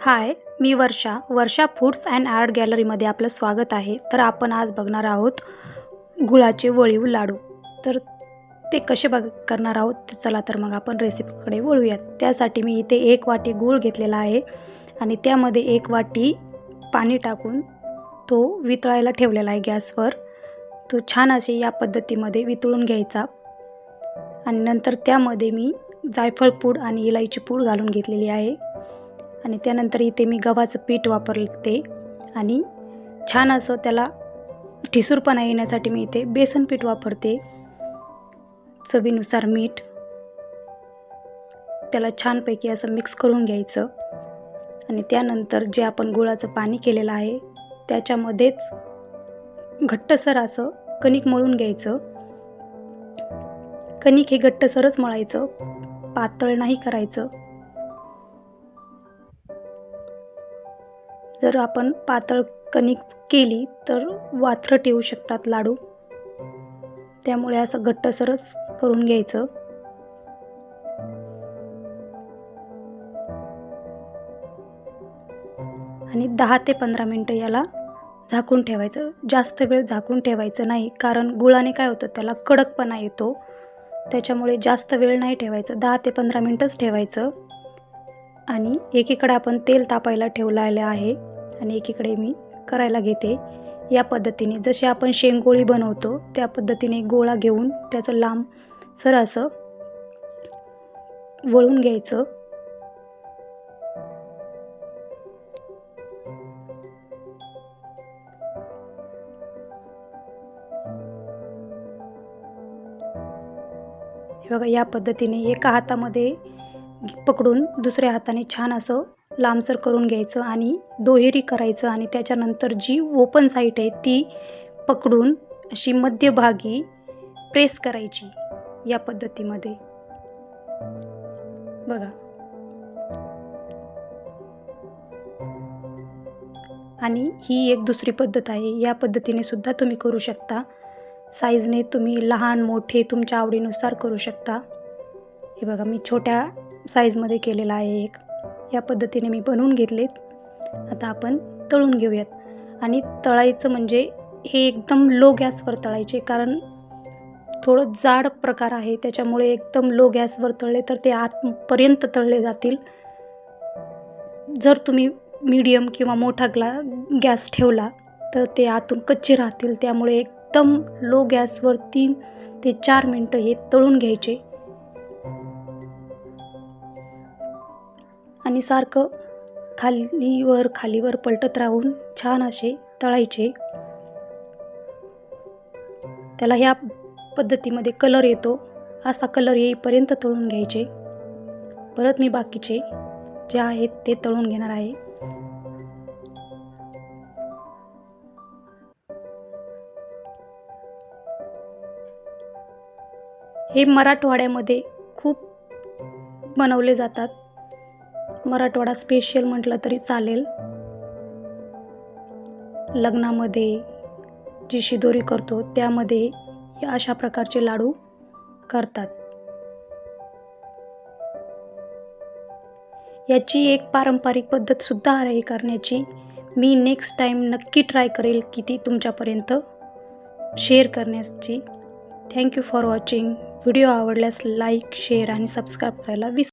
High, me Varsha foods and art गॅलरीमध्ये आपलं स्वागत आहे. तर आपण आज बघणार आहोत गुळाचे वळीव लाडू. तर ते कसे करणार आहोत, तर चला तर मग आपण रेसिपीकडे वळूयात. त्यासाठी मी इथे 1 वाटी गूळ घेतलेला आहे आणि त्यामध्ये 1 वाटी पाणी टाकून तो वितळायला ठेवलेला आहे गॅसवर. तो छान असे या पद्धतीमध्ये वितळून घ्यायचा आणि नंतर त्यामध्ये मी जायफळ पूड आणि इलायची पूड घालून घेतलेली आहे. आणि त्यानंतर इथे मी गव्हाचं पीठ वापरते आणि छान असं त्याला ठिसूरपणा येण्यासाठी मी इथे बेसन पीठ वापरते. चवीनुसार मीठ. त्याला छानपैकी असं मिक्स करून घ्यायचं आणि त्यानंतर जे आपण गुळाचं पाणी केलेलं आहे त्याच्यामध्येच घट्टसर असं कणिक मळून घ्यायचं. कणिक हे घट्टसरच मळायचं, पातळ नाही करायचं. जर आपण पातळ कणिक केली तर वात्रट येऊ शकतात लाडू, त्यामुळे असं घट्टसरच करून घ्यायचं. आणि 10 ते 15 मिनटं याला झाकून ठेवायचं. जास्त वेळ झाकून ठेवायचं नाही, कारण गुळाने काय होतं, त्याला कडकपणा येतो. त्याच्यामुळे जास्त वेळ नाही ठेवायचं, 10 ते 15 मिनटंच ठेवायचं. आणि एकीकडे आपण तेल तापायला ठेवलेलं आहे आणि एकीकडे मी करायला घेते. या पद्धतीने जशी आपण शेंगोळी बनवतो त्या पद्धतीने गोळा घेऊन त्याचं लांबसर असं वळून घ्यायचं. हे बघा, या पद्धतीने एका हातामध्ये पकडून दुसऱ्या हाताने छान असं लांबसर करून घ्यायचं आणि दुहेरी करायचं आणि त्याच्यानंतर जी ओपन साईड आहे ती पकडून अशी मध्यभागी प्रेस करायची या पद्धतीमध्ये. बघा, आणि ही एक दुसरी पद्धत आहे. या पद्धतीने सुद्धा तुम्ही करू शकता. साईजने तुम्ही लहान मोठे तुमच्या आवडीनुसार करू शकता. हे बघा, मी छोट्या साईजमध्ये केलेला आहे एक. या पद्धतीने मी बनवून घेतलेत. आता आपण तळून घेऊयात. आणि तळायचं म्हणजे हे एकदम लो गॅसवर तळायचे, कारण थोडं जाड प्रकार आहे त्याच्यामुळे एकदम लो गॅसवर तळले तर ते आतपर्यंत तळले जातील. जर तुम्ही मीडियम किंवा मोठा गॅस ठेवला तर ते आतून कच्चे राहतील. त्यामुळे एकदम लो गॅसवर 3 ते 4 मिनटं हे तळून घ्यायचे आणि सारखं खालीवर पलटत राहून छान असे तळायचे. त्याला ह्या पद्धतीमध्ये कलर येतो, असा कलर येईपर्यंत तळून घ्यायचे. परत मी बाकीचे जे आहेत ते तळून घेणार आहे. हे मराठवाड्यामध्ये खूप बनवले जातात. मराठवाडा स्पेशल म्हटलं तरी चालेल. लग्नामध्ये जी शिदोरी करतो त्यामध्ये अशा प्रकारचे लाडू करतात. याची एक पारंपरिक पद्धत सुद्धा आहे करण्याची. मी नेक्स्ट टाईम नक्की ट्राय करेल की ती तुमच्यापर्यंत शेअर करण्याची. Thank you for watching. व्हिडिओ आवडल्यास लाईक, शेअर आणि सबस्क्राईब करायला विसरू